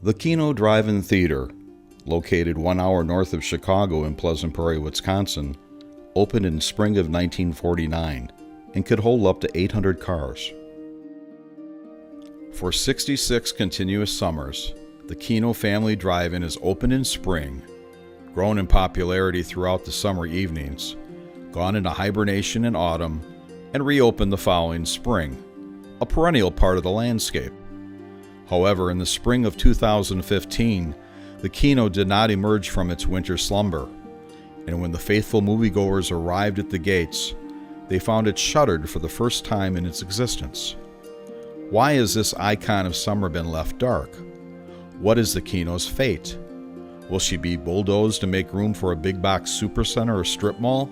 The Keno Drive In Theatre, located 1 hour north of Chicago in Pleasant Prairie, Wisconsin, opened in spring of 1949 and could hold up to 800 cars. For 66 continuous summers, the Keno Family Drive-In is open in spring, grown in popularity throughout the summer evenings, gone into hibernation in autumn, and reopened the following spring, a perennial part of the landscape. However, in the spring of 2015, the Keno did not emerge from its winter slumber, and when the faithful moviegoers arrived at the gates, they found it shuttered for the first time in its existence. Why has this icon of summer been left dark? What is the Keno's fate? Will she be bulldozed to make room for a big box supercenter or strip mall?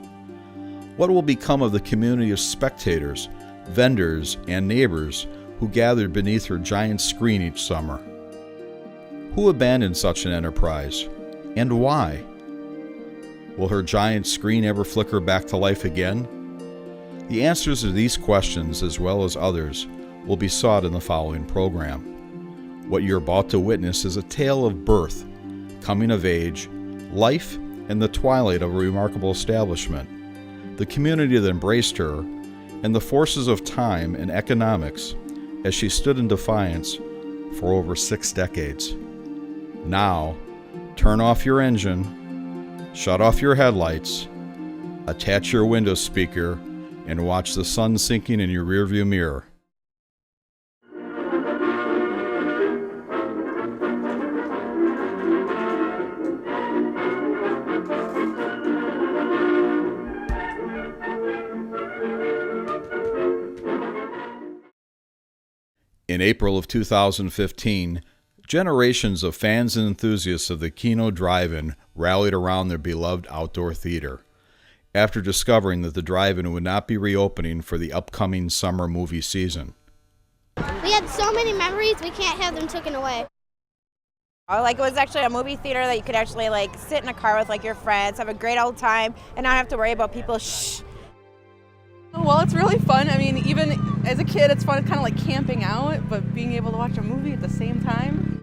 What will become of the community of spectators, vendors, and neighbors who gathered beneath her giant screen each summer? Who abandoned such an enterprise, and why? Will her giant screen ever flicker back to life again? The answers to these questions, as well as others, will be sought in the following program. What you're about to witness is a tale of birth, coming of age, life, and the twilight of a remarkable establishment, the community that embraced her, and the forces of time and economics as she stood in defiance for over 6 decades. Now, turn off your engine, shut off your headlights, attach your window speaker, and watch the sun sinking in your rearview mirror. In April of 2015, generations of fans and enthusiasts of the Keno Drive-In rallied around their beloved outdoor theater, after discovering that the drive-in would not be reopening for the upcoming summer movie season. We had so many memories, we can't have them taken away. It was actually a movie theater that you could actually sit in a car with your friends, have a great old time, and not have to worry about people shh. Well, it's really fun. I mean, even as a kid, it's fun, kind of like camping out, but being able to watch a movie at the same time.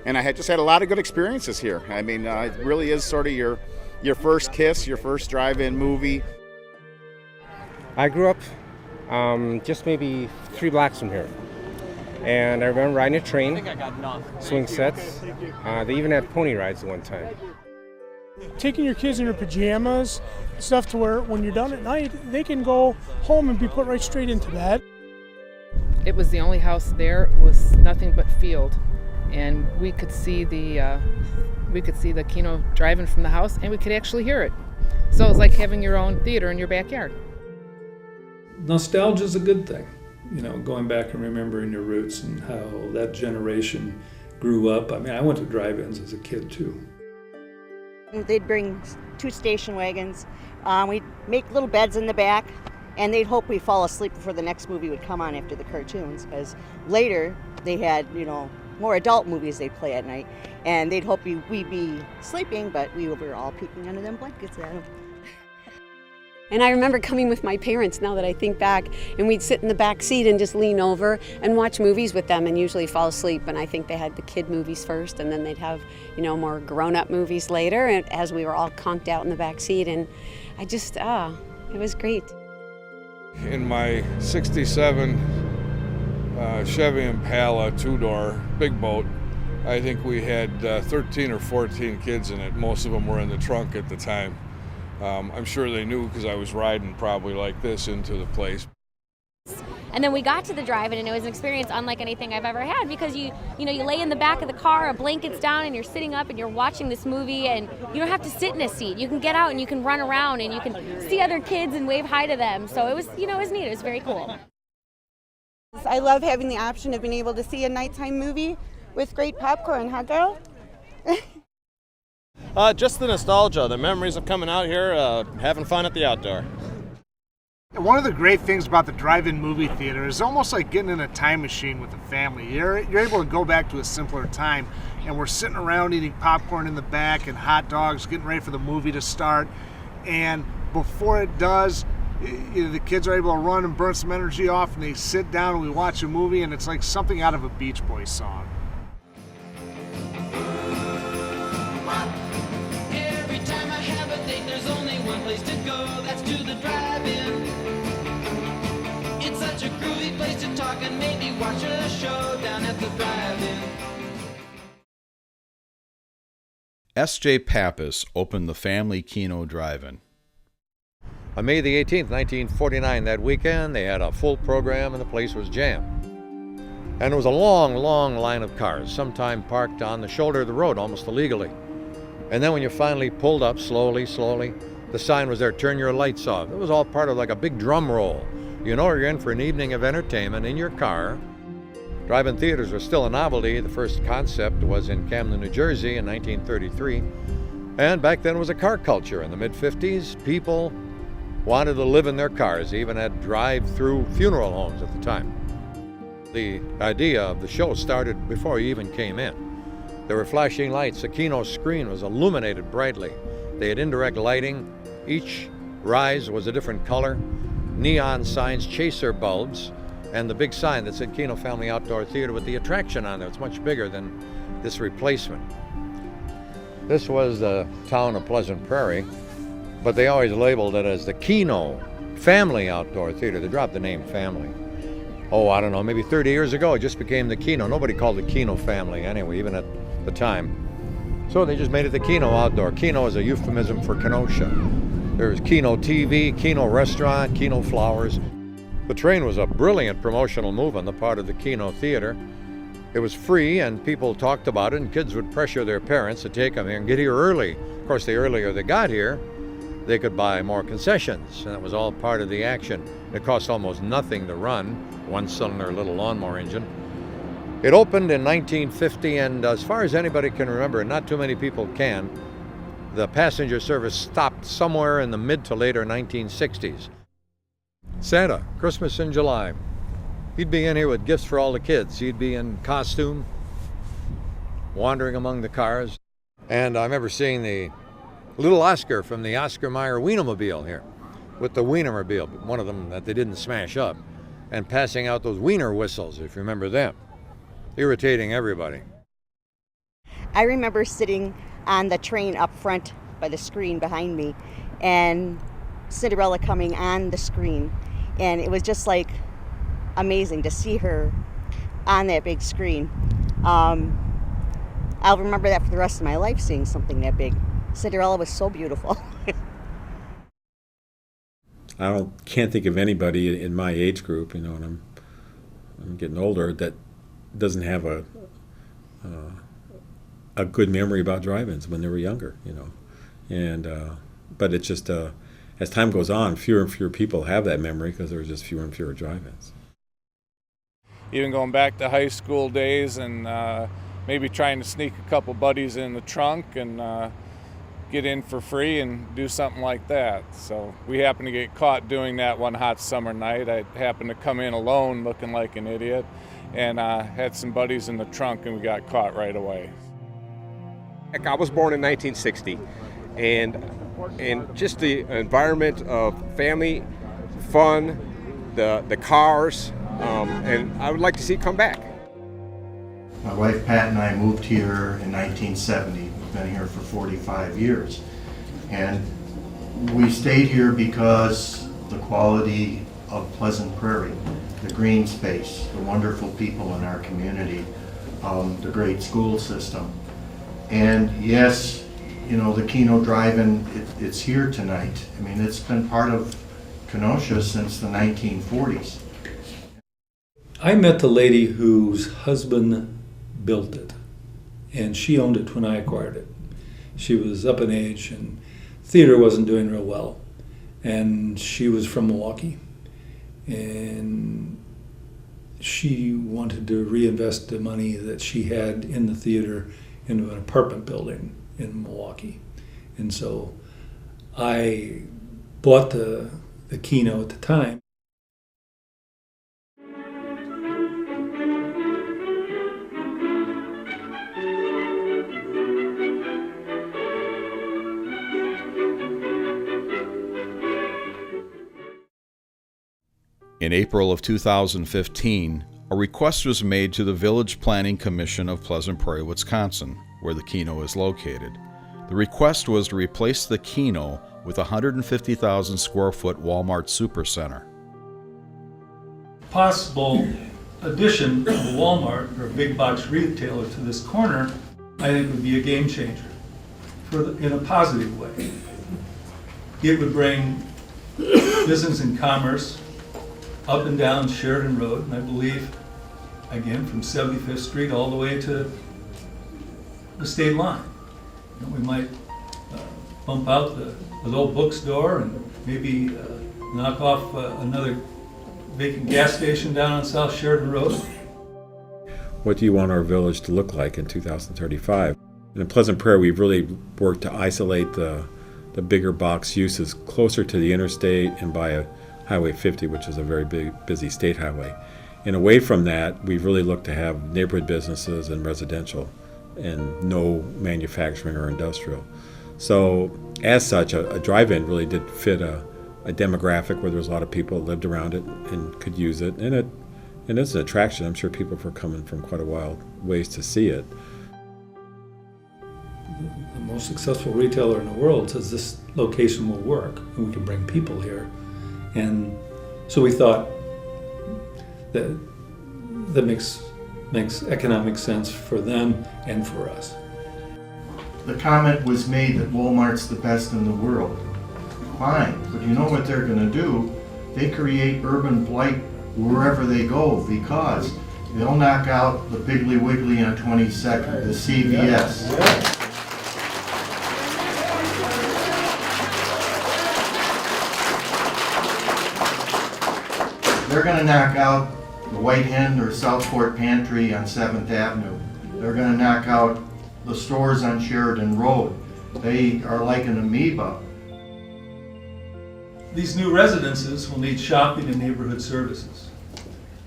And I just had a lot of good experiences here. I mean, it really is sort of your first kiss, your first drive-in movie. I grew up just maybe 3 blocks from here. And I remember riding a train, swing sets. They even had pony rides at one time. Taking your kids in their pajamas, stuff to where when you're done at night, they can go home and be put right straight into bed. It was the only house there, was nothing but field. And we could see the Keno Drive-In from the house, and we could actually hear it. So it was like having your own theater in your backyard. Nostalgia is a good thing, going back and remembering your roots and how that generation grew up. I mean, I went to drive-ins as a kid too. They'd bring 2 station wagons. We'd make little beds in the back, and they'd hope we fall asleep before the next movie would come on after the cartoons, because later they had, more adult movies they'd play at night, and they'd hope we'd be sleeping, but we were all peeking under them blankets at them. And I remember coming with my parents, now that I think back, and we'd sit in the back seat and just lean over and watch movies with them and usually fall asleep. And I think they had the kid movies first, and then they'd have, more grown-up movies later, and as we were all conked out in the back seat. And I just, it was great. In my 67 Chevy Impala 2-door big boat, I think we had 13 or 14 kids in it. Most of them were in the trunk at the time. I'm sure they knew because I was riding probably like this into the place. And then we got to the drive-in, and it was an experience unlike anything I've ever had, because you lay in the back of the car, a blanket's down, and you're sitting up and you're watching this movie, and you don't have to sit in a seat. You can get out and you can run around and you can see other kids and wave hi to them. So it was, it was neat. It was very cool. I love having the option of being able to see a nighttime movie with great popcorn, huh, girl? Just the nostalgia, the memories of coming out here, having fun at the outdoor. One of the great things about the drive-in movie theater is almost like getting in a time machine with a family. You're able to go back to a simpler time, and we're sitting around eating popcorn in the back and hot dogs, getting ready for the movie to start. And before it does, the kids are able to run and burn some energy off, and they sit down and we watch a movie, and it's like something out of a Beach Boys song. go, that's to the drive-in. It's such a groovy place to talk and maybe watch a show down at the drive-in. S.J. Pappas opened the family Keno Drive In. On May the 18th, 1949, that weekend, they had a full program and the place was jammed. And there was a long, long line of cars, sometime parked on the shoulder of the road, almost illegally. And then when you finally pulled up slowly, the sign was there, turn your lights off. It was all part of like a big drum roll. You know you're in for an evening of entertainment in your car. Drive-in theaters were still a novelty. The first concept was in Camden, New Jersey in 1933. And back then it was a car culture. In the mid-50s, people wanted to live in their cars. They even had drive-through funeral homes at the time. The idea of the show started before you even came in. There were flashing lights. The Keno screen was illuminated brightly. They had indirect lighting. Each rise was a different color. Neon signs, chaser bulbs, and the big sign that said Keno Family Outdoor Theatre with the attraction on there. It's much bigger than this replacement. This was the town of Pleasant Prairie, but they always labeled it as the Keno Family Outdoor Theatre. They dropped the name family. Oh, I don't know, maybe 30 years ago it just became the Keno. Nobody called it Keno Family anyway, even at the time. So they just made it the Keno Outdoor. Keno is a euphemism for Kenosha. There's Keno TV, Keno Restaurant, Keno Flowers. The train was a brilliant promotional move on the part of the Keno Theater. It was free and people talked about it, and kids would pressure their parents to take them here and get here early. Of course, the earlier they got here, they could buy more concessions, and that was all part of the action. It cost almost nothing to run, one-cylinder little lawnmower engine. It opened in 1950, and as far as anybody can remember, and not too many people can, the passenger service stopped somewhere in the mid to later 1960s. Santa, Christmas in July. He'd be in here with gifts for all the kids. He'd be in costume, wandering among the cars. And I remember seeing the little Oscar from the Oscar Mayer Wienermobile here, with the Wienermobile, one of them that they didn't smash up, and passing out those Wiener whistles, if you remember them. Irritating everybody. I remember sitting on the train up front by the screen behind me, and Cinderella coming on the screen, and it was just like amazing to see her on that big screen. I'll remember that for the rest of my life, seeing something that big. Cinderella was so beautiful. Can't think of anybody in my age group, you know, and I'm getting older, that doesn't have a good memory about drive-ins when they were younger, you know. And but it's just as time goes on, fewer and fewer people have that memory because there were just fewer and fewer drive-ins. Even going back to high school days and maybe trying to sneak a couple buddies in the trunk and get in for free and do something like that. So we happened to get caught doing that one hot summer night. I happened to come in alone looking like an idiot, and had some buddies in the trunk, and we got caught right away. I was born in 1960, and just the environment of family, fun, the cars, and I would like to see it come back. My wife Pat and I moved here in 1970. We've been here for 45 years. And we stayed here because the quality of Pleasant Prairie, the green space, the wonderful people in our community, the great school system. And yes, you know, the Keno Drive In, it's here tonight. I mean, it's been part of Kenosha since the 1940s. I met the lady whose husband built it, and she owned it when I acquired it. She was up in age, and theater wasn't doing real well, and she was from Milwaukee, and she wanted to reinvest the money that she had in the theater into an apartment building in Milwaukee. And so I bought the Keno at the time. In April of 2015, a request was made to the Village Planning Commission of Pleasant Prairie, Wisconsin, where the Keno is located. The request was to replace the Keno with a 150,000 square foot Walmart supercenter. Possible addition of a Walmart or a big box retailer to this corner, I think would be a game changer in a positive way. It would bring business and commerce up and down Sheridan Road, and I believe, again, from 75th Street all the way to the state line. You know, we might bump out the old bookstore and maybe knock off another vacant gas station down on South Sheridan Road. What do you want our village to look like in 2035? In Pleasant Prairie, we've really worked to isolate the bigger box uses closer to the interstate and by Highway 50, which is a very big, busy state highway. And away from that, we've really looked to have neighborhood businesses and residential and no manufacturing or industrial. So as such, a drive-in really did fit a demographic where there was a lot of people that lived around it and could use it. And it's an attraction. I'm sure people were coming from quite a while ways to see it. The most successful retailer in the world says this location will work and we can bring people here. And so we thought that makes economic sense for them and for us. The comment was made that Walmart's the best in the world. Fine, but you know what they're going to do? They create urban blight wherever they go because they'll knock out the Piggly Wiggly on 22nd, the CVS. Yeah. They're going to knock out the White Hen or Southport Pantry on 7th Avenue. They're going to knock out the stores on Sheridan Road. They are like an amoeba. These new residences will need shopping and neighborhood services.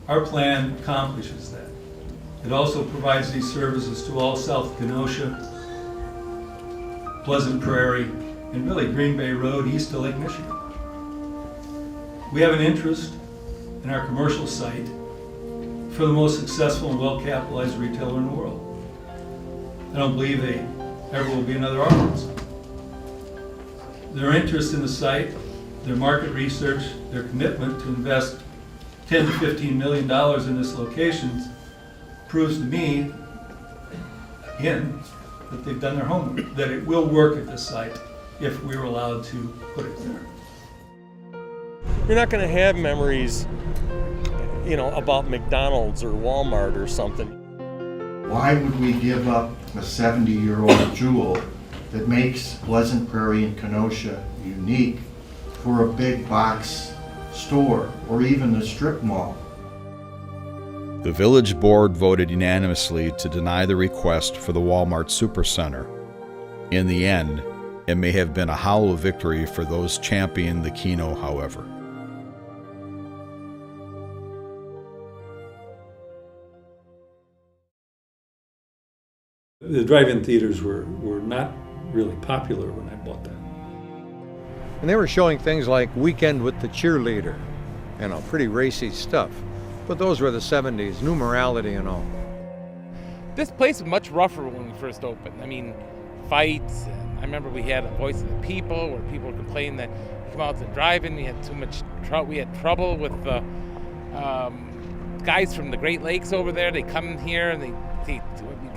Our plan accomplishes that. It also provides these services to all South Kenosha, Pleasant Prairie, and really Green Bay Road east to Lake Michigan. We have an interest in our commercial site for the most successful and well-capitalized retailer in the world. I don't believe there ever will be another Arnold's. Their interest in the site, their market research, their commitment to invest $10 to $15 million in this location proves to me, again, that they've done their homework, that it will work at this site if we're allowed to put it there. You're not going to have memories, you know, about McDonald's or Walmart or something. Why would we give up a 70-year-old jewel that makes Pleasant Prairie and Kenosha unique for a big box store or even a strip mall? The village board voted unanimously to deny the request for the Walmart Supercenter. In the end, it may have been a hollow victory for those championing the Keno, however. The drive-in theaters were not really popular when I bought that. And they were showing things like Weekend with the Cheerleader, you know, pretty racy stuff. But those were the 70s, new morality and all. This place was much rougher when we first opened. I mean, fights. I remember we had a Voice of the People where people were complaining that you come out to the drive-in, we had too much trouble. We had trouble with the guys from the Great Lakes over there. They come in here and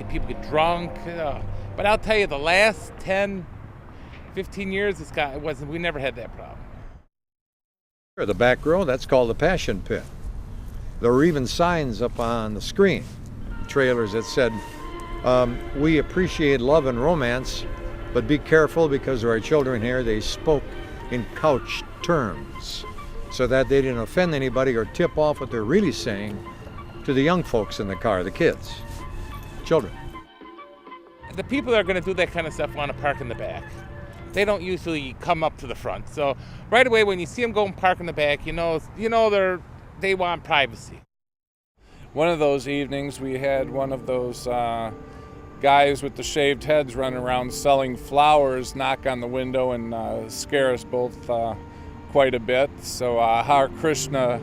people get drunk. But I'll tell you, the last 10, 15 years, we never had that problem. The back row, that's called the Passion Pit. There were even signs up on the screen, trailers that said, we appreciate love and romance, but be careful because there are children here. They spoke in couched terms so that they didn't offend anybody or tip off what they're really saying to the young folks in the car, the kids, children. The people that are going to do that kind of stuff want to park in the back. They don't usually come up to the front. So right away when you see them go and park in the back, you know they want privacy. One of those evenings we had one of those guys with the shaved heads running around selling flowers knock on the window and scare us both quite a bit. So Hare Krishna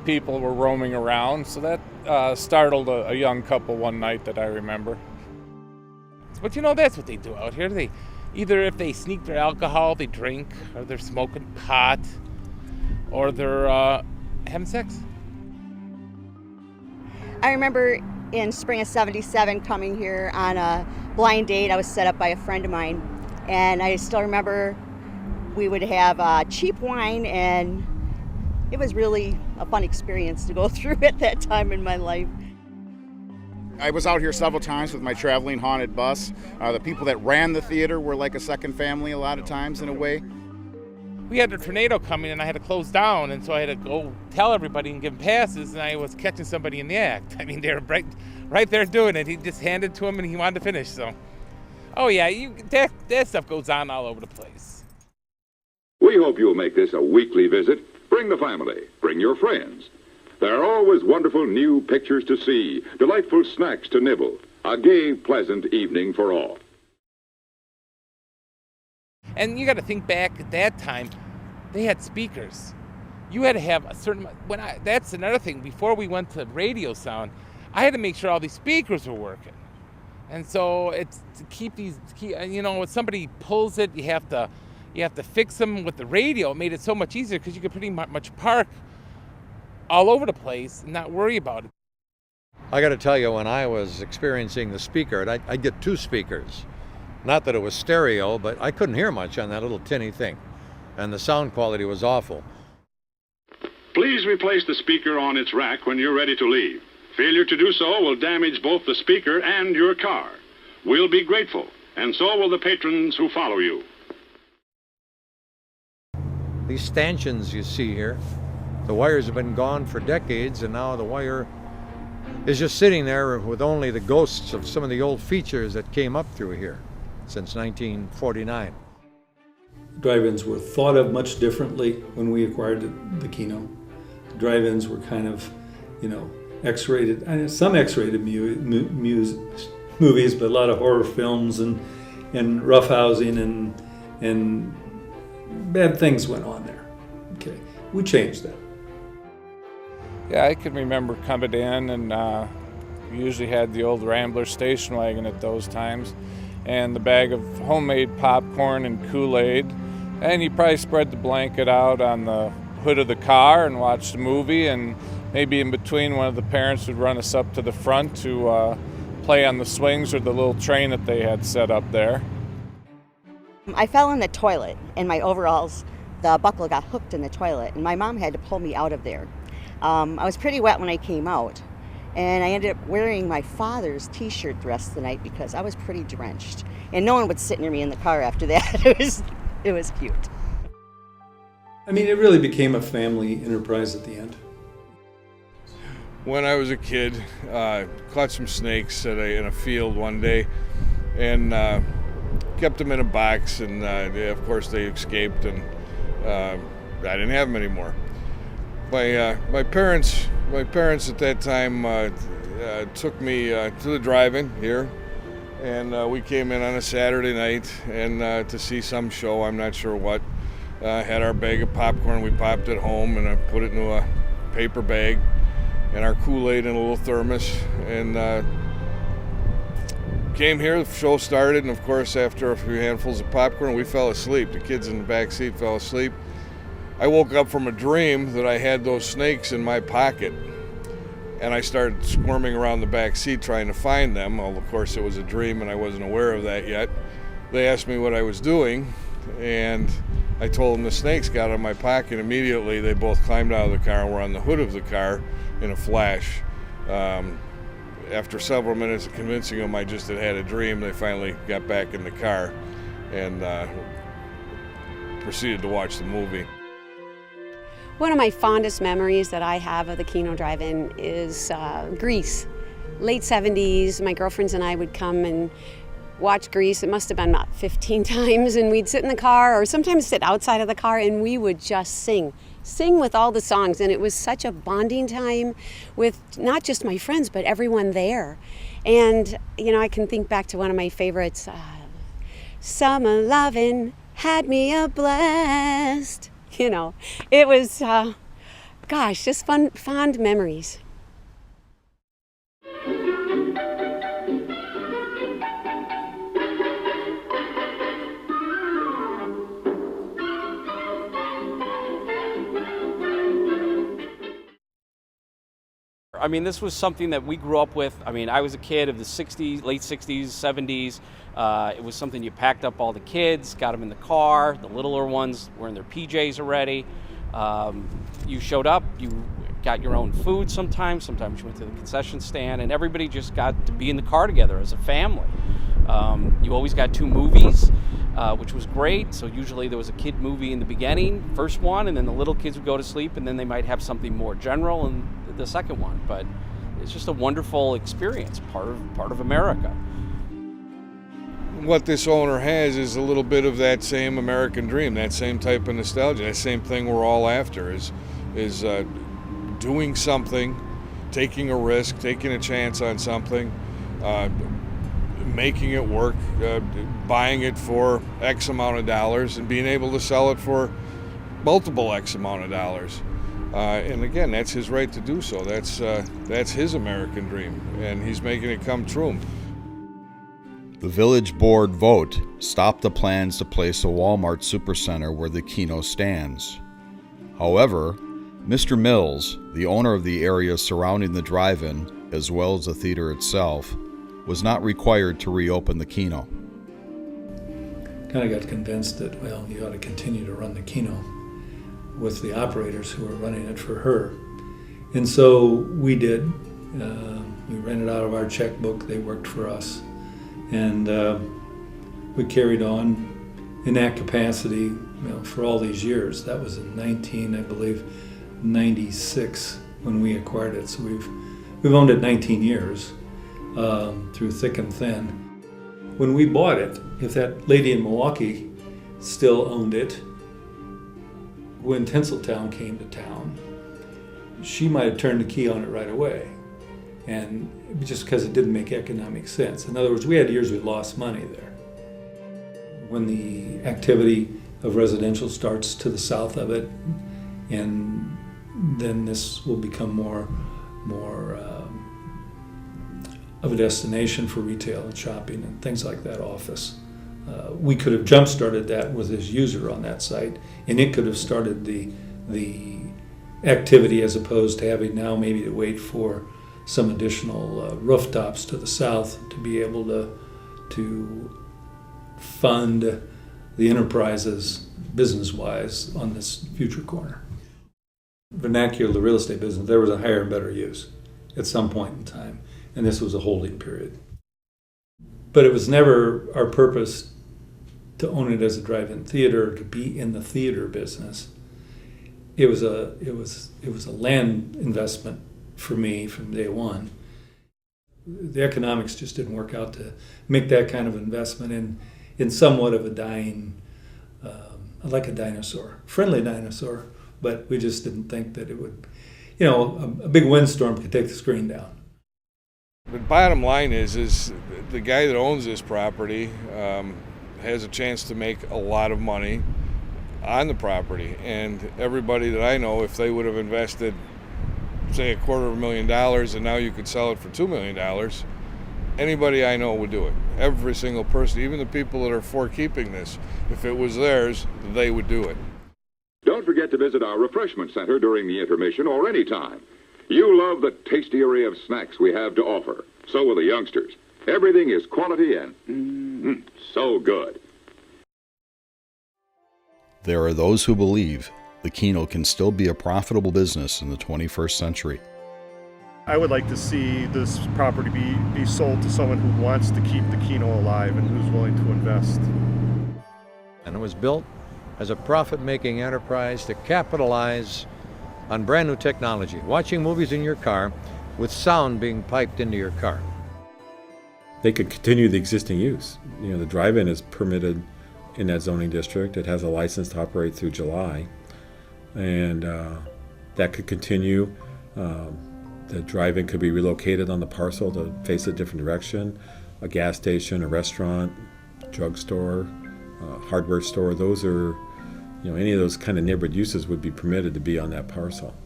people were roaming around. So that startled a young couple one night that I remember. But you know, that's what they do out here. either if they sneak their alcohol, they drink, or they're smoking pot, or they're having sex. I remember in spring of '77 coming here on a blind date. I was set up by a friend of mine, and I still remember we would have cheap wine, and it was really a fun experience to go through at that time in my life. I was out here several times with my traveling haunted bus. The people that ran the theater were like a second family a lot of times in a way. We had a tornado coming and I had to close down, and so I had to go tell everybody and give them passes, and I was catching somebody in the act. I mean, they were right there doing it. He just handed to him and he wanted to finish, so. Oh yeah, that stuff goes on all over the place. We hope you'll make this a weekly visit. Bring the family, bring your friends. There are always wonderful new pictures to see, delightful snacks to nibble, a gay, pleasant evening for all. And you got to think back at that time, they had speakers. You had to have a certain, that's another thing, before we went to radio sound, I had to make sure all these speakers were working. And so it's to keep when somebody pulls it, you have to fix them with the radio. It made it so much easier because you could pretty much park all over the place and not worry about it. I got to tell you, when I was experiencing the speaker, I'd get 2 speakers. Not that it was stereo, but I couldn't hear much on that little tinny thing. And the sound quality was awful. Please replace the speaker on its rack when you're ready to leave. Failure to do so will damage both the speaker and your car. We'll be grateful, and so will the patrons who follow you. These stanchions you see here, the wires have been gone for decades, and now the wire is just sitting there with only the ghosts of some of the old features that came up through here since 1949. Drive-ins were thought of much differently when we acquired the Keno. Drive-ins were kind of, X-rated, some X-rated movies, but a lot of horror films and roughhousing and bad things went on there. Okay, we changed that. Yeah, I can remember coming in, and we usually had the old Rambler station wagon at those times, and the bag of homemade popcorn and Kool-Aid, and you probably spread the blanket out on the hood of the car and watch the movie, and maybe in between one of the parents would run us up to the front to play on the swings or the little train that they had set up there. I fell in the toilet, and my overalls, the buckle got hooked in the toilet, and my mom had to pull me out of there. I was pretty wet when I came out, and I ended up wearing my father's t-shirt the rest of the night because I was pretty drenched, and no one would sit near me in the car after that. It was cute. I mean, it really became a family enterprise at the end. When I was a kid, caught some snakes in a field one day, and kept them in a box, and of course they escaped, and I didn't have them anymore. My parents at that time took me to the drive-in here, and we came in on a Saturday night and to see some show, I'm not sure what. Had our bag of popcorn, we popped it home, and I put it into a paper bag, and our Kool-Aid in a little thermos, and came here, the show started, and of course after a few handfuls of popcorn we fell asleep. The kids in the back seat fell asleep. I woke up from a dream that I had those snakes in my pocket, and I started squirming around the back seat trying to find them. Well, of course it was a dream and I wasn't aware of that yet. They asked me what I was doing, and I told them the snakes got out of my pocket. Immediately they both climbed out of the car and were on the hood of the car in a flash. After several minutes of convincing them I just had a dream, they finally got back in the car and proceeded to watch the movie. One of my fondest memories that I have of the Keno Drive In is Grease. Late 70s, my girlfriends and I would come and watch Grease. It must have been about 15 times, and we'd sit in the car or sometimes sit outside of the car, and we would just sing with all the songs, and it was such a bonding time with not just my friends but everyone there. And I can think back to one of my favorites, Summer Lovin' Had Me a Blast. It was just fond memories. I mean, this was something that we grew up with. I mean, I was a kid of the 60s, late 60s, 70s. It was something you packed up all the kids, got them in the car. The littler ones were in their PJs already. You showed up, you got your own food sometimes. Sometimes you went to the concession stand, and everybody just got to be in the car together as a family. You always got 2 movies, which was great. So usually there was a kid movie in the beginning, first one, and then the little kids would go to sleep, and then they might have something more general in the second one. But it's just a wonderful experience, part of America. What this owner has is a little bit of that same American dream, that same type of nostalgia, that same thing we're all after is doing something, taking a risk, taking a chance on something, making it work, buying it for X amount of dollars and being able to sell it for multiple X amount of dollars. And again, that's his right to do so. That's his American dream, and he's making it come true. The village board vote stopped the plans to place a Walmart supercenter where the Keno stands. However, Mr. Mills, the owner of the area surrounding the drive-in, as well as the theater itself, was not required to reopen the Keno. Kind of got convinced that, well, you ought to continue to run the Keno with the operators who were running it for her. And so we did. We rented out of our checkbook. They worked for us. And we carried on in that capacity, for all these years. That was in 96 when we acquired it. So we've owned it 19 years through thick and thin. When we bought it, if that lady in Milwaukee still owned it, when Tinseltown came to town, she might have turned the key on it right away. And just because it didn't make economic sense. In other words, we had years we lost money there. When the activity of residential starts to the south of it, and then this will become more of a destination for retail and shopping and things like that, office. We could have jump-started that with his user on that site, and it could have started the activity as opposed to having now maybe to wait for some additional rooftops to the south to be able to fund the enterprises business-wise on this future corner. Vernacular, the real estate business, there was a higher and better use at some point in time, and this was a holding period. But it was never our purpose to own it as a drive-in theater, to be in the theater business. It was a land investment for me from day one. The economics just didn't work out to make that kind of investment in somewhat of a dying, like a dinosaur, friendly dinosaur, but we just didn't think that it would, a big windstorm could take the screen down. The bottom line is the guy that owns this property has a chance to make a lot of money on the property, and everybody that I know, if they would have invested say $250,000 and now you could sell it for $2 million, anybody I know would do it. Every single person, even the people that are for keeping this, if it was theirs, they would do it. Don't forget to visit our refreshment center during the intermission or any time. You love the tasty array of snacks we have to offer. So will the youngsters. Everything is quality and so good. There are those who believe the Keno can still be a profitable business in the 21st century. I would like to see this property be sold to someone who wants to keep the Keno alive and who's willing to invest. And it was built as a profit-making enterprise to capitalize on brand new technology, watching movies in your car with sound being piped into your car. They could continue the existing use. The drive-in is permitted in that zoning district. It has a license to operate through July. And that could continue. The drive-in could be relocated on the parcel to face a different direction. A gas station, a restaurant, drugstore, hardware store, those are, any of those kind of neighborhood uses would be permitted to be on that parcel.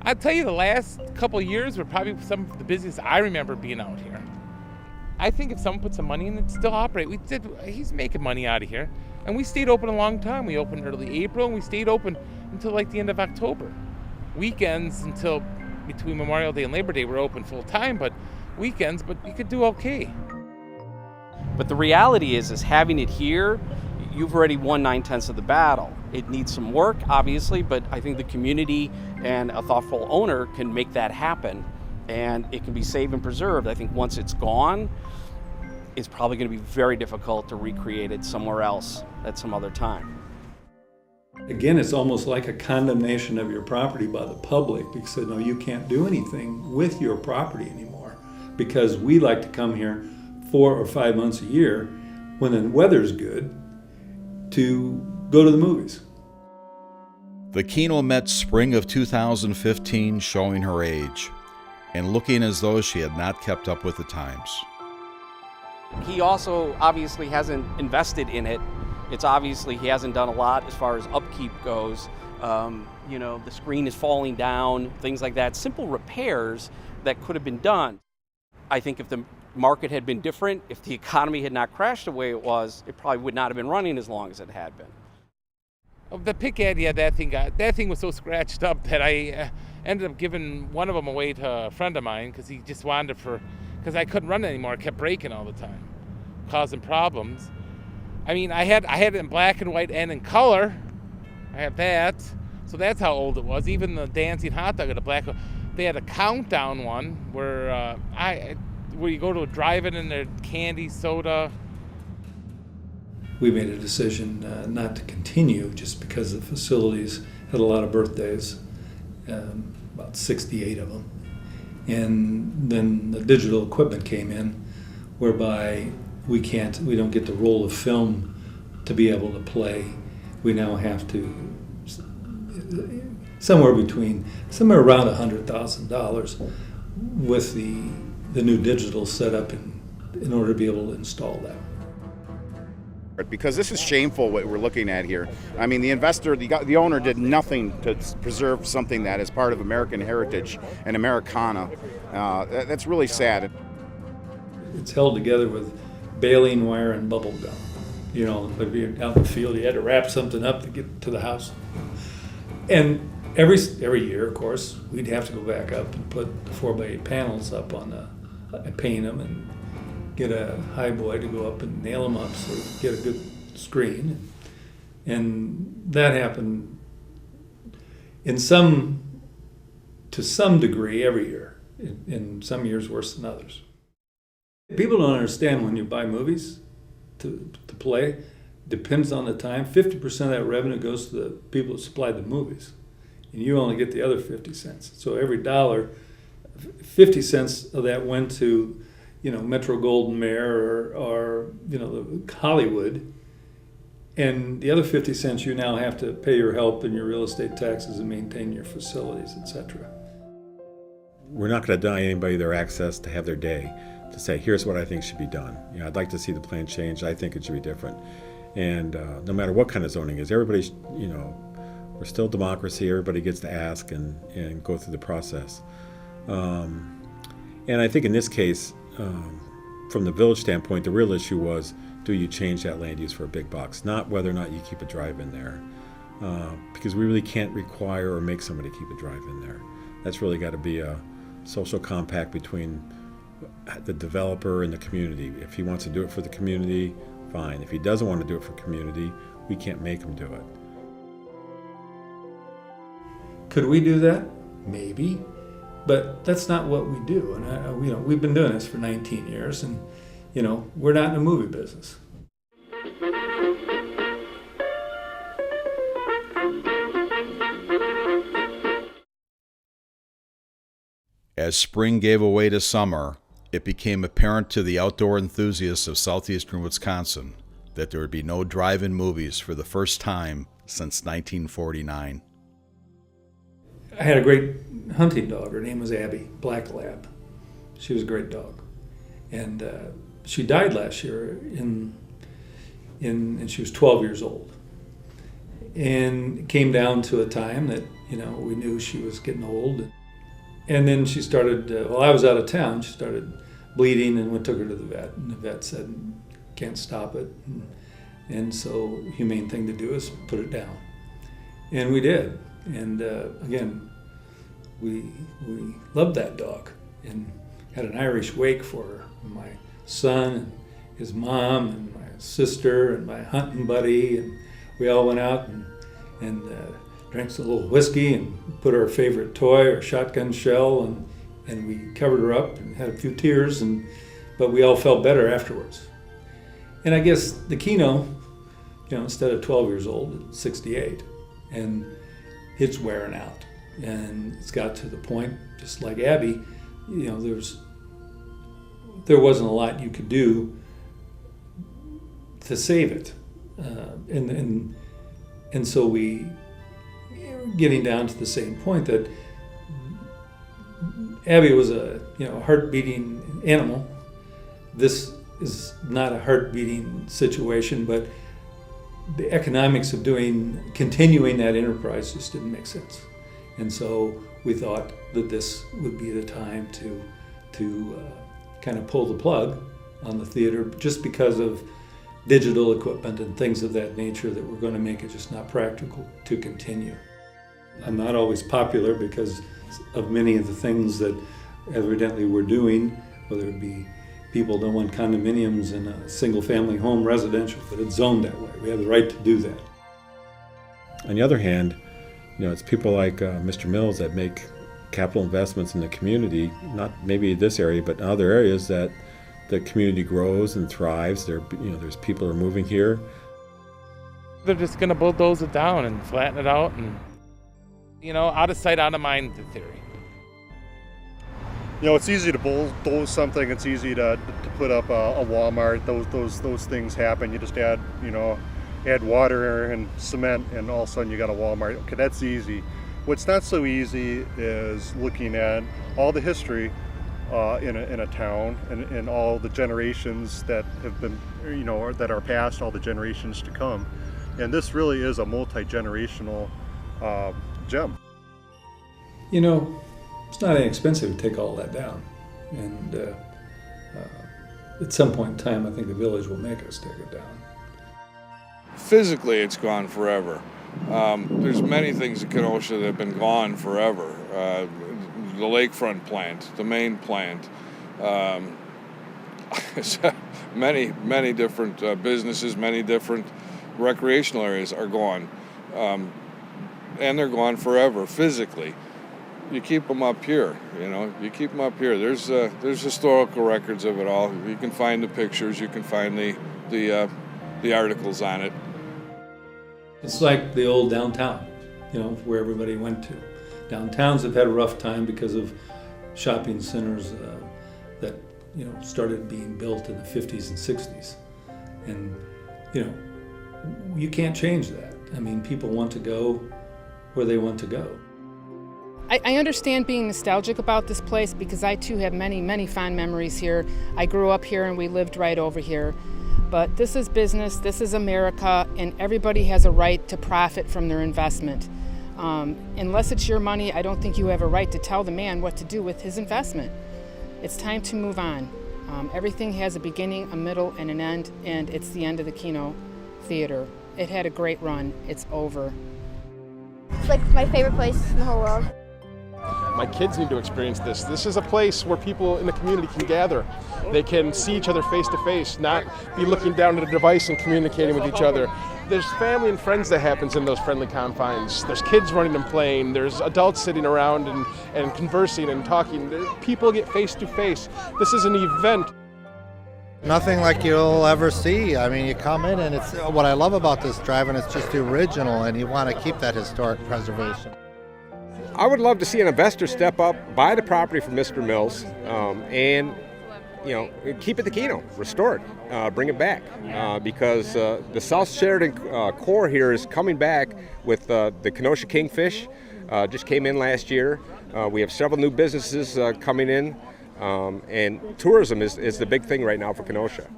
I'll tell you, the last couple of years were probably some of the busiest I remember being out here. I think if someone put some money in it, still operate. He's making money out of here. And we stayed open a long time. We opened early April, and we stayed open until like the end of October. Weekends until between Memorial Day and Labor Day, we're open full time, but weekends, but you could do okay. But the reality is having it here, you've already won 9/10 of the battle. It needs some work, obviously, but I think the community and a thoughtful owner can make that happen, and it can be saved and preserved. I think once it's gone, it's probably going to be very difficult to recreate it somewhere else at some other time. Again, it's almost like a condemnation of your property by the public because they know you can't do anything with your property anymore because we like to come here 4 or 5 months a year when the weather's good to go to the movies. The Keno met spring of 2015 showing her age and looking as though she had not kept up with the times. He also obviously hasn't invested in it. It's obviously he hasn't done a lot as far as upkeep goes. You know, the screen is falling down, things like that. Simple repairs that could have been done. I think if the market had been different, if the economy had not crashed the way it was, it probably would not have been running as long as it had been. The pick ad, yeah, that thing was so scratched up that I ended up giving one of them away to a friend of mine because he just wanted because I couldn't run it anymore. It kept breaking all the time, causing problems. I mean, I had it in black and white and in color. I have that, so that's how old it was. Even the dancing hot dog had a black. They had a countdown one where you go to a drive-in and there's candy, soda. We made a decision not to continue just because the facilities had a lot of birthdays, about 68 of them. And then the digital equipment came in, whereby we don't get the roll of film to be able to play. We now have to somewhere around $100,000 with the new digital setup in order to be able to install that. Because this is shameful what we're looking at here. I mean, the investor, the owner did nothing to preserve something that is part of American heritage and Americana. That's really sad. It's held together with baling wire and bubble gum. You know, but if you're out in the field, you had to wrap something up to get to the house. And every year, of course, we'd have to go back up and put the 4x8 panels up on paint them and get a high boy to go up and nail them up so we get a good screen. And that happened to some degree every year, in some years worse than others. People don't understand when you buy movies to play, depends on the time. 50% of that revenue goes to the people that supply the movies, and you only get the other 50 cents. So every dollar, 50 cents of that went to Metro Goldwyn Mayer or Hollywood, and the other 50 cents you now have to pay your help and your real estate taxes and maintain your facilities, etc. We're not going to deny anybody their access to have their day, to say, here's what I think should be done. I'd like to see the plan changed. I think it should be different. And no matter what kind of zoning is, everybody's, we're still democracy. Everybody gets to ask and go through the process. And I think in this case, from the village standpoint, the real issue was, do you change that land use for a big box? Not whether or not you keep a drive-in there. Because we really can't require or make somebody keep a drive-in there. That's really got to be a social compact between the developer and the community. If he wants to do it for the community, fine. If he doesn't want to do it for community, we can't make him do it. Could we do that? Maybe. But that's not what we do, and we've been doing this for 19 years, and we're not in the movie business. As spring gave way to summer, it became apparent to the outdoor enthusiasts of southeastern Wisconsin that there would be no drive-in movies for the first time since 1949. I had a great hunting dog. Her name was Abby, Black Lab. She was a great dog. And she died last year and she was 12 years old. And it came down to a time that, we knew she was getting old. And then she started, while I was out of town, she started bleeding, and we took her to the vet. And the vet said, can't stop it. And so the humane thing to do is put it down. And we did. And again, we loved that dog and had an Irish wake for her. My son and his mom and my sister and my hunting buddy, and we all went out and drank a little whiskey and put our favorite toy or shotgun shell, and we covered her up and had a few tears, but we all felt better afterwards. And I guess the Keno, instead of 12 years old, it's 68, and it's wearing out. And it's got to the point, just like Abby, there wasn't a lot you could do to save it. And so we getting down to the same point that Abby was a heart-beating animal. This is not a heart-beating situation, but the economics of continuing that enterprise just didn't make sense. And so we thought that this would be the time to kind of pull the plug on the theater, just because of digital equipment and things of that nature that were going to make it just not practical to continue. I'm not always popular because of many of the things that evidently we're doing, whether it be people don't want condominiums in a single-family home residential, but it's zoned that way. We have the right to do that. On the other hand, it's people like Mr. Mills that make capital investments in the community, not maybe this area, but in other areas that the community grows and thrives. There's people who are moving here. They're just going to bulldoze it down and flatten it out, and out of sight, out of mind, the theory. It's easy to bulldoze something. It's easy to put up a Walmart. Those things happen. You just add water and cement, and all of a sudden you got a Walmart. Okay, that's easy. What's not so easy is looking at all the history in a town and all the generations that have been, or that are past, all the generations to come. And this really is a multi-generational gem. It's not inexpensive to take all that down. And at some point in time, I think the village will make us take it down. Physically, it's gone forever. There's many things in Kenosha that have been gone forever. The lakefront plant, the main plant, many different businesses, many different recreational areas are gone. And they're gone forever, physically. You keep them up here, you keep them up here. There's historical records of it all. You can find the pictures, you can find the articles on it. It's like the old downtown, where everybody went to. Downtowns have had a rough time because of shopping centers that started being built in the 50s and 60s. And you can't change that. I mean, people want to go where they want to go. I understand being nostalgic about this place because I too have many, many fond memories here. I grew up here and we lived right over here. But this is business, this is America, and everybody has a right to profit from their investment. Unless it's your money, I don't think you have a right to tell the man what to do with his investment. It's time to move on. Everything has a beginning, a middle, and an end, and it's the end of the Keno Theatre. It had a great run. It's over. It's like my favorite place in the whole world. My kids need to experience this. This is a place where people in the community can gather. They can see each other face to face, not be looking down at a device and communicating with each other. There's family and friends that happens in those friendly confines. There's kids running and playing. There's adults sitting around and conversing and talking. People get face to face. This is an event. Nothing like you'll ever see. I mean, you come in and it's what I love about this drive-in. It's just the original, and you want to keep that historic preservation. I would love to see an investor step up, buy the property from Mr. Mills, and keep it the Keno, restore it, bring it back, because the South Sheridan core here is coming back with the Kenosha Kingfish, just came in last year. We have several new businesses coming in, and tourism is the big thing right now for Kenosha.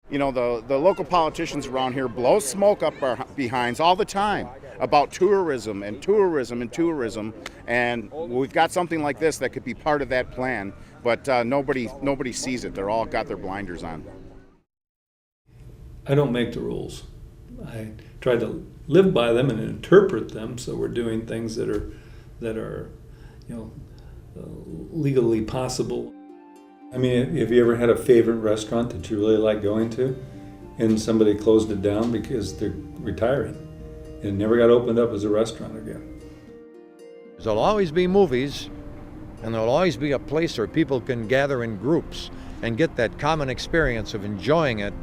The local politicians around here blow smoke up our behinds all the time about tourism, and we've got something like this that could be part of that plan, but nobody sees it. They're all got their blinders on. I don't make the rules. I try to live by them and interpret them, so we're doing things that are legally possible. I mean, have you ever had a favorite restaurant that you really like going to, and somebody closed it down because they're retiring and never got opened up as a restaurant again? There'll always be movies, and there'll always be a place where people can gather in groups and get that common experience of enjoying it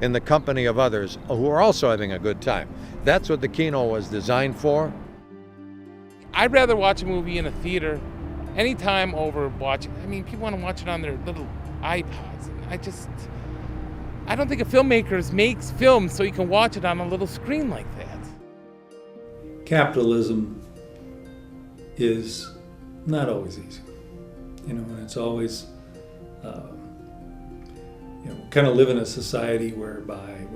in the company of others who are also having a good time. That's what the Keno was designed for. I'd rather watch a movie in a theater anytime over watching. I mean, people want to watch it on their little iPods. I don't think a filmmaker makes films so you can watch it on a little screen like that. Capitalism is not always easy, and it's always, kind of live in a society whereby,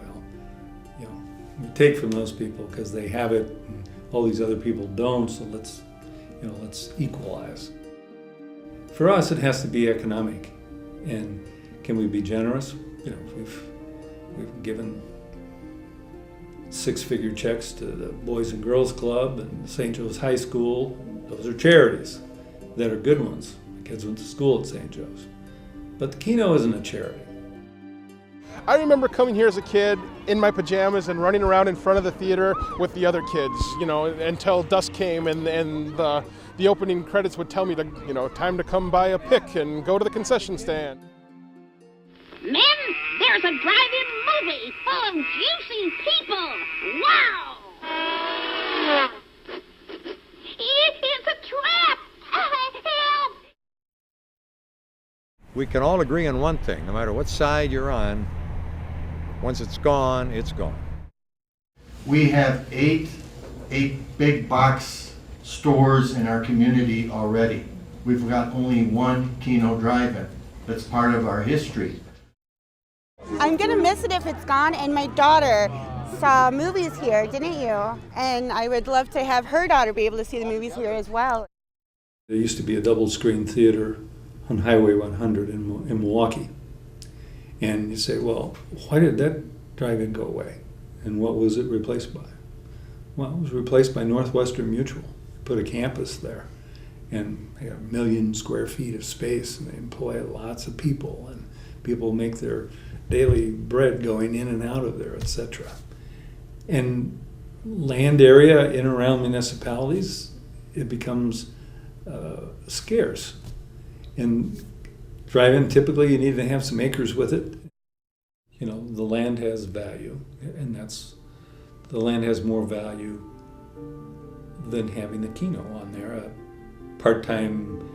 we take from those people because they have it, and all these other people don't. So let's equalize. For us, it has to be economic, and can we be generous? We've given six-figure checks to the Boys and Girls Club and St. Joe's High School. Those are charities that are good ones. My kids went to school at St. Joe's. But the Keno isn't a charity. I remember coming here as a kid in my pajamas and running around in front of the theater with the other kids, until dusk came and the opening credits would tell me to, time to come buy a pick and go to the concession stand. Men, there's a drive-in movie full of juicy people. Wow! It's a trap! Help! We can all agree on one thing: no matter what side you're on, once it's gone, it's gone. We have eight big box stores in our community already. We've got only one Keno Drive In. That's part of our history. I'm gonna miss it if it's gone, and my daughter saw movies here, didn't you? And I would love to have her daughter be able to see the movies here as well. There used to be a double-screen theater on Highway 100 in Milwaukee. And you say, well, why did that drive-in go away? And what was it replaced by? Well, it was replaced by Northwestern Mutual. Put a campus there, and they got 1 million square feet of space, and they employ lots of people, and people make their daily bread going in and out of there, etc. And land area in and around municipalities, it becomes scarce. And drive-in, typically you need to have some acres with it. The land has value, and the land has more value than having the Keno on there, a part-time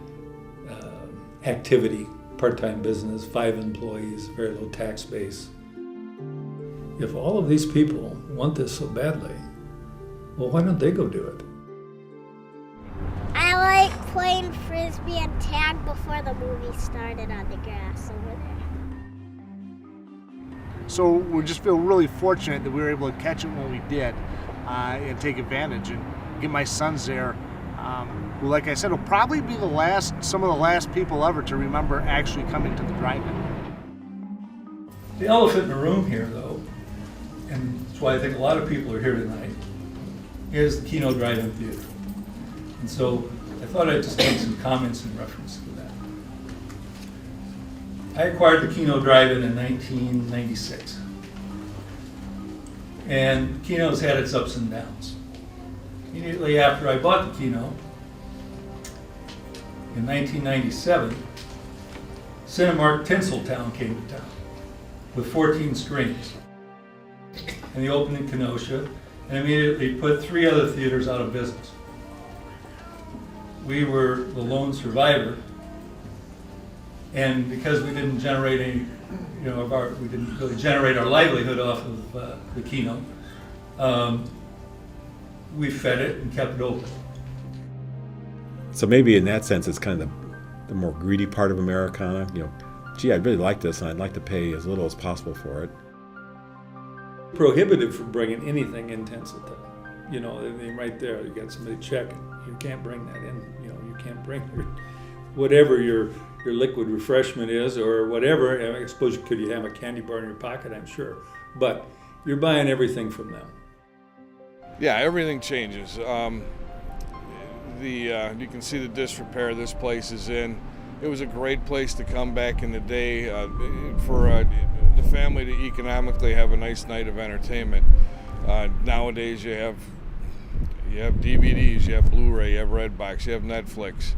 activity, part-time business, 5 employees, very low tax base. If all of these people want this so badly, well, why don't they go do it? I like playing frisbee and tag before the movie started on the grass over there. So we just feel really fortunate that we were able to catch it when we did and take advantage and get my sons there. Who, like I said, will probably be some of the last people ever to remember actually coming to the drive-in. The elephant in the room here, though, and that's why I think a lot of people are here tonight, is the Keno Drive In Theatre. And so I thought I'd just make some comments in reference to that. I acquired the Keno Drive In 1996. And Keno's had its ups and downs. Immediately after I bought the Keno, in 1997, Cinemark Tinseltown came to town with 14 screens. And they opened in Kenosha and immediately put 3 other theaters out of business. We were the lone survivor, and because we didn't generate any, we didn't really generate our livelihood off of the Keno, we fed it and kept it open. So maybe in that sense, it's kind of the more greedy part of Americana. Gee, I'd really like this, and I'd like to pay as little as possible for it. Prohibited from bringing anything in Tinseltown. Right there, you got somebody checking. You can't bring that in. You can't bring whatever your liquid refreshment is, or whatever. I suppose could you have a candy bar in your pocket? I'm sure, but you're buying everything from them. Yeah, everything changes. you can see the disrepair this place is in. It was a great place to come back in the day for the family to economically have a nice night of entertainment. Nowadays you have DVDs, you have Blu-ray, you have Redbox, you have Netflix.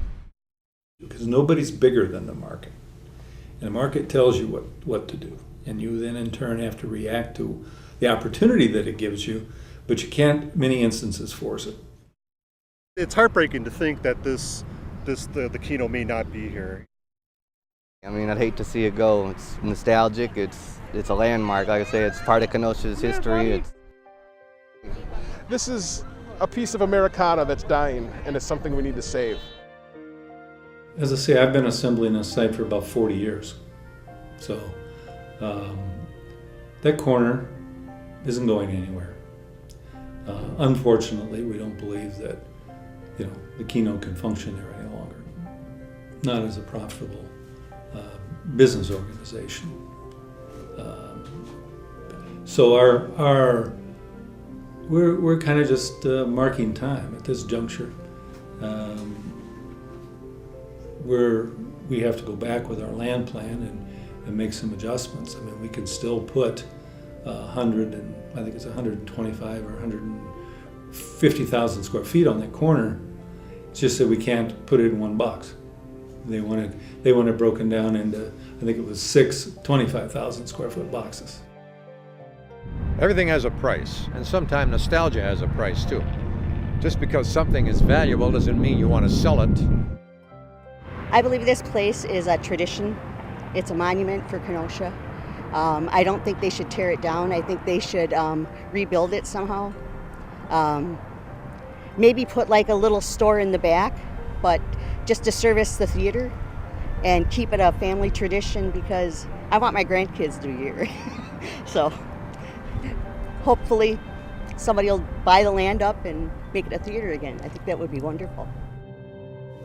Because nobody's bigger than the market. And the market tells you what to do. And you then in turn have to react to the opportunity that it gives you, but you can't, in many instances, force it. It's heartbreaking to think that the Keno may not be here. I mean, I'd hate to see it go. It's nostalgic, it's a landmark. Like I say, it's part of Kenosha's history. This is a piece of Americana that's dying, and it's something we need to save. As I say, I've been assembling this site for about 40 years. So that corner isn't going anywhere. Unfortunately, we don't believe that the Keno can function there any longer. Not as a profitable business organization. So we're kind of just marking time at this juncture. We have to go back with our land plan and make some adjustments. I mean, we can still put 125 or 150,000 square feet on that corner. It's just that we can't put it in one box. They want it broken down into, I think it was 6 25,000 square foot boxes. Everything has a price, and sometimes nostalgia has a price too. Just because something is valuable doesn't mean you want to sell it. I believe this place is a tradition. It's a monument for Kenosha. I don't think they should tear it down. I think they should rebuild it somehow. Maybe put like a little store in the back, but just to service the theater and keep it a family tradition, because I want my grandkids to be here. So hopefully somebody will buy the land up and make it a theater again. I think that would be wonderful.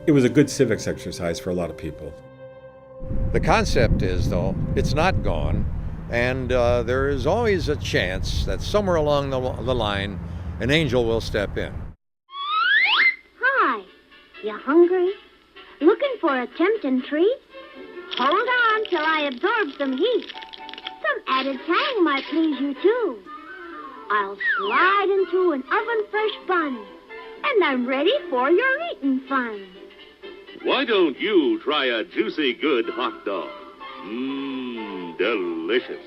It was a good civics exercise for a lot of people. The concept is, though, it's not gone, and there is always a chance that somewhere along the line, an angel will step in. Hi, you hungry? Looking for a tempting treat? Hold on till I absorb some heat. Some added tang might please you too. I'll slide into an oven-fresh bun, and I'm ready for your eating fun. Why don't you try a juicy good hot dog? Delicious.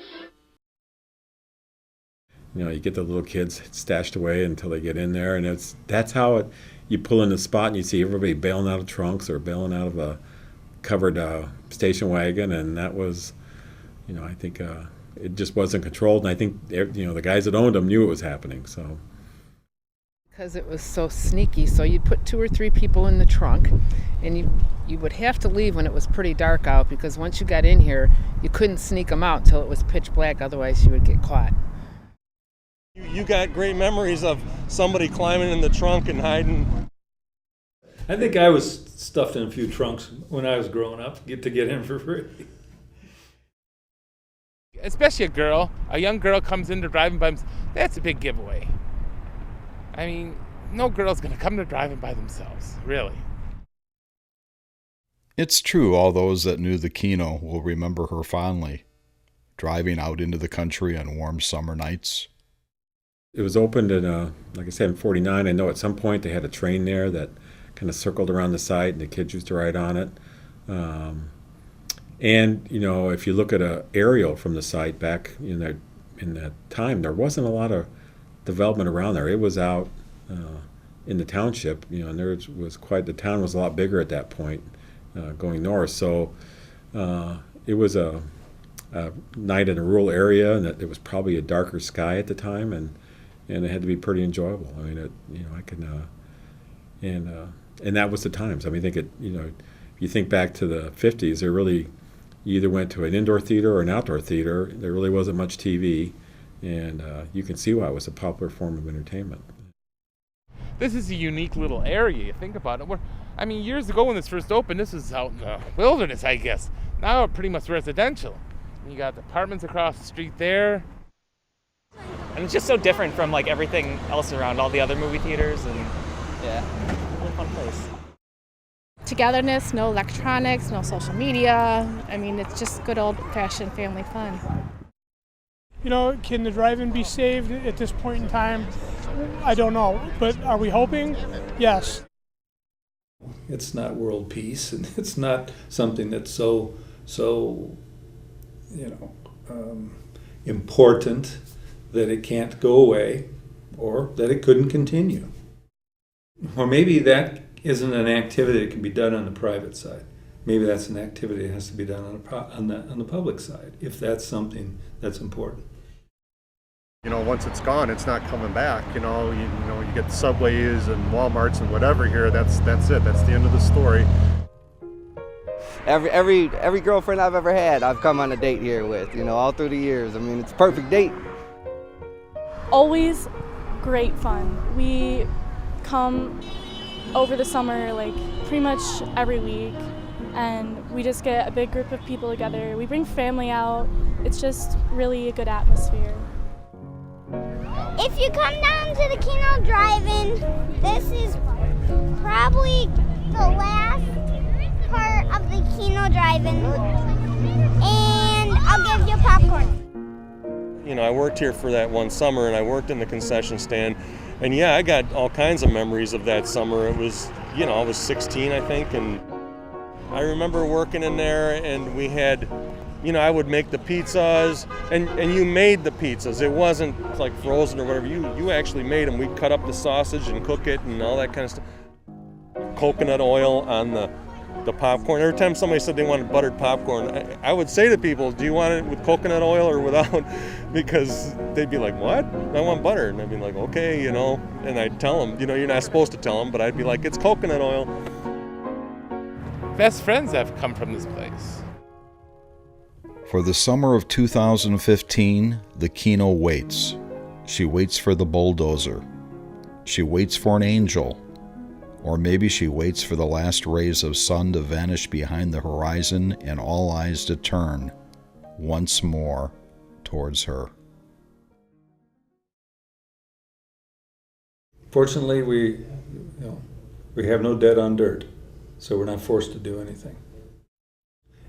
You get the little kids stashed away until they get in there, and that's how you pull in the spot and you see everybody bailing out of trunks or bailing out of a covered station wagon, and that was, I think it just wasn't controlled, and I think the guys that owned them knew it was happening. So. Because it was so sneaky, so you'd put 2 or 3 people in the trunk, and you would have to leave when it was pretty dark out, because once you got in here, you couldn't sneak them out until it was pitch black, otherwise you would get caught. You got great memories of somebody climbing in the trunk and hiding. I think I was stuffed in a few trunks when I was growing up to get in for free. Especially a young girl comes into driving by themselves, that's a big giveaway. I mean, no girl's going to come to driving by themselves, really. It's true, all those that knew the Keno will remember her fondly, driving out into the country on warm summer nights. It was opened in, like I said, in '49. I know at some point they had a train there that kind of circled around the site, and the kids used to ride on it. And, if you look at an aerial from the site back in that time, there wasn't a lot of development around there. It was out in the township, and there was the town was a lot bigger at that point, going north. So it was a night in a rural area, and it was probably a darker sky at the time, and it had to be pretty enjoyable. I mean, I can, and that was the times. I mean, if you think back to the 50s, you either went to an indoor theater or an outdoor theater. There really wasn't much TV. And you can see why it was a popular form of entertainment. This is a unique little area, you think about it. Years ago when this first opened, this was out in the wilderness, I guess. Now it's pretty much residential. You got apartments across the street there. And it's just so different from everything else around, all the other movie theaters. And yeah. fun place. Togetherness, no electronics, no social media. I mean, it's just good old-fashioned family fun. You know, can the drive-in be saved at this point in time? I don't know, but are we hoping? Yes. It's not world peace, and it's not something that's so important that it can't go away or that it couldn't continue. Or maybe that isn't an activity that can be done on the private side. Maybe that's an activity that has to be done on the public side, if that's something that's important. You know, once it's gone, it's not coming back. You get Subways and Walmarts and whatever here. That's it. That's the end of the story. Every girlfriend I've ever had, I've come on a date here with. All through the years. I mean, it's a perfect date. Always great fun. We come over the summer like pretty much every week, and we just get a big group of people together. We bring family out. It's just really a good atmosphere. If you come down to the Keno Drive In, this is probably the last part of the Keno Drive In, and I'll give you popcorn. You know, I worked here for that one summer, and I worked in the concession stand, and yeah, I got all kinds of memories of that summer. It was, I was 16, I think, and I remember working in there, and we had, I would make the pizzas, and you made the pizzas. It wasn't like frozen or whatever. You actually made them. We'd cut up the sausage and cook it and all that kind of stuff. Coconut oil on the popcorn. Every time somebody said they wanted buttered popcorn, I would say to people, do you want it with coconut oil or without? Because they'd be like, what? I want butter. And I'd be like, okay, and I'd tell them, you're not supposed to tell them, but I'd be like, it's coconut oil. Best friends have come from this place. For the summer of 2015, the Keno waits. She waits for the bulldozer. She waits for an angel. Or maybe she waits for the last rays of sun to vanish behind the horizon and all eyes to turn once more towards her. Fortunately, we have no debt on dirt, so we're not forced to do anything.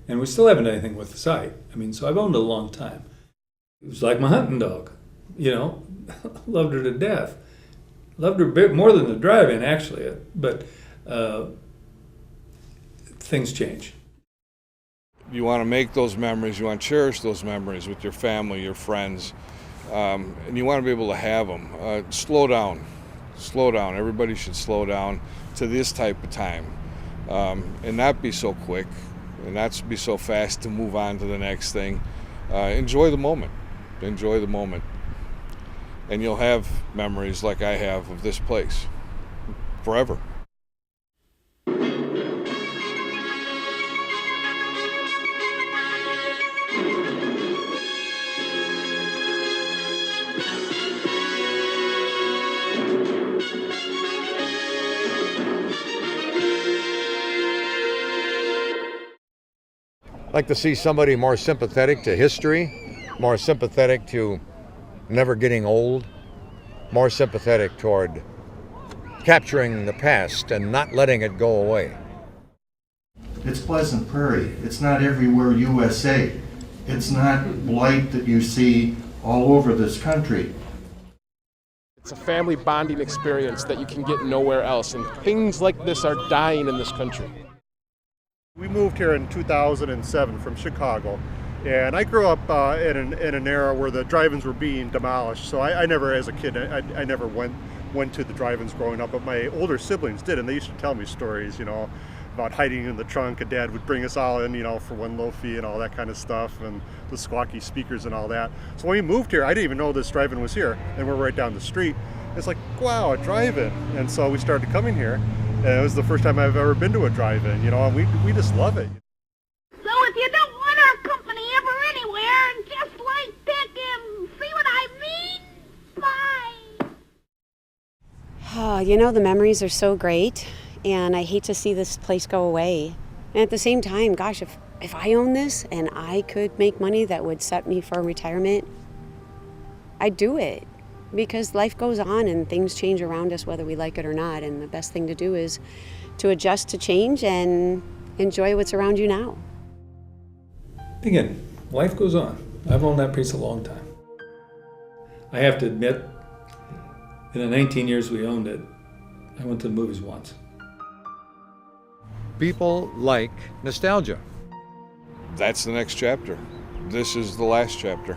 And we still haven't done anything with the site. So I've owned it a long time. It was like my hunting dog, loved her to death. Loved her a bit more than the drive-in, actually, but things change. You want to make those memories, you want to cherish those memories with your family, your friends, and you want to be able to have them. Slow down. Everybody should slow down to this type of time and not be so quick and not be so fast to move on to the next thing. Enjoy the moment. And you'll have memories like I have of this place forever. I'd like to see somebody more sympathetic to history, more sympathetic to never getting old, more sympathetic toward capturing the past and not letting it go away. It's Pleasant Prairie. It's not everywhere USA. It's not blight that you see all over this country. It's a family bonding experience that you can get nowhere else, and things like this are dying in this country. We moved here in 2007 from Chicago, and I grew up in an era where the drive-ins were being demolished. So I never, as a kid, I never went to the drive-ins growing up, but my older siblings did, and they used to tell me stories, about hiding in the trunk, and Dad would bring us all in, for one low fee and all that kind of stuff, and the squawky speakers and all that. So when we moved here, I didn't even know this drive-in was here, and we're right down the street. It's like, wow, a drive-in. And so we started coming here, and it was the first time I've ever been to a drive-in, and we just love it. So if you don't want our company ever anywhere, just like pick him. See what I mean? Bye. The memories are so great, and I hate to see this place go away. And at the same time, gosh, if I owned this and I could make money that would set me for retirement, I'd do it. because life goes on and things change around us whether we like it or not, and the best thing to do is to adjust to change and enjoy what's around you now. Again, life goes on. I've owned that place a long time. I have to admit, in the 19 years we owned it, I went to the movies once. People like nostalgia. That's the next chapter. This is the last chapter.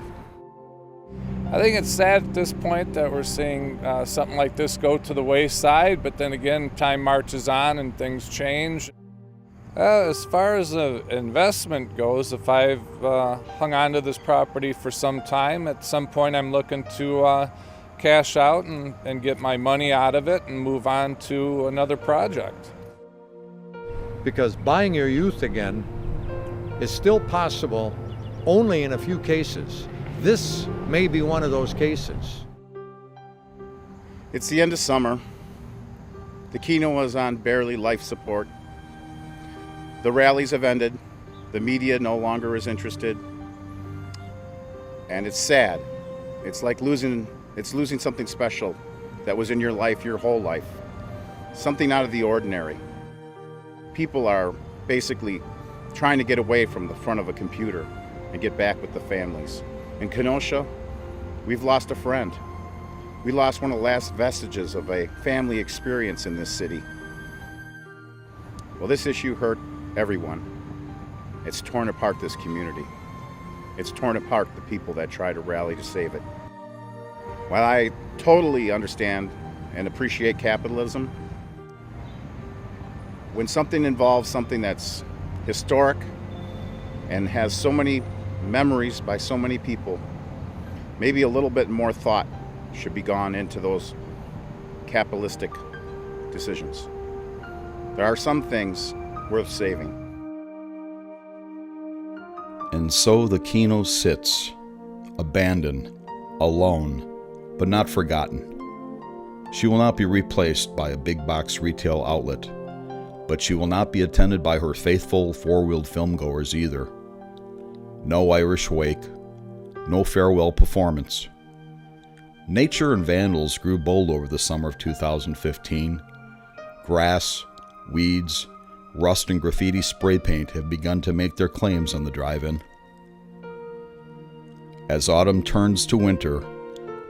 I think it's sad at this point that we're seeing something like this go to the wayside, but then again, time marches on and things change. As far as the investment goes, if I've hung on to this property for some time, at some point I'm looking to cash out and get my money out of it and move on to another project. Because buying your youth again is still possible only in a few cases. This may be one of those cases. It's the end of summer. The Keno was on barely life support. The rallies have ended. The media no longer is interested. And it's sad. It's like losing something special that was in your life your whole life. Something out of the ordinary. People are basically trying to get away from the front of a computer and get back with the families. In Kenosha, we've lost a friend. We lost one of the last vestiges of a family experience in this city. Well, this issue hurt everyone. It's torn apart this community. It's torn apart the people that try to rally to save it. While I totally understand and appreciate capitalism, when something involves something that's historic and has so many memories by so many people, maybe a little bit more thought should be gone into those capitalistic decisions. There are some things worth saving. And so the Keno sits, abandoned, alone, but not forgotten. She will not be replaced by a big box retail outlet, but she will not be attended by her faithful four-wheeled filmgoers either. No Irish wake, no farewell performance. Nature and vandals grew bold over the summer of 2015. Grass, weeds, rust and graffiti spray paint have begun to make their claims on the drive-in. As autumn turns to winter,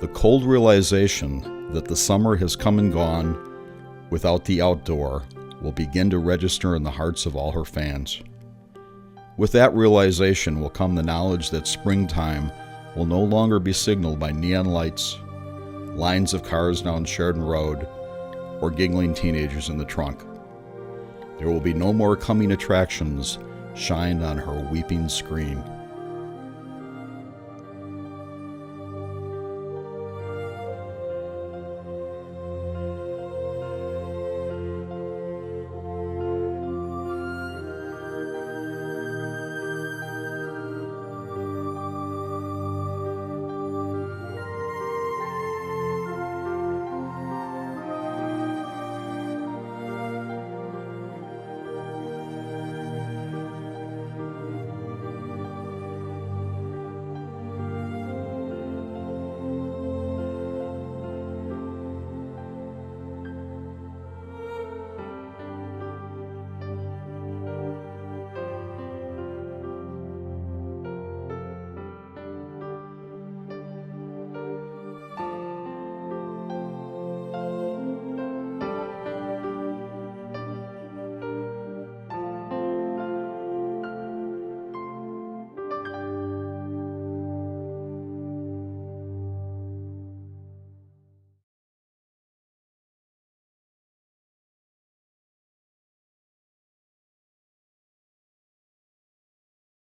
the cold realization that the summer has come and gone without the outdoor will begin to register in the hearts of all her fans. With that realization will come the knowledge that springtime will no longer be signaled by neon lights, lines of cars down Sheridan Road, or giggling teenagers in the trunk. There will be no more coming attractions shined on her weeping screen.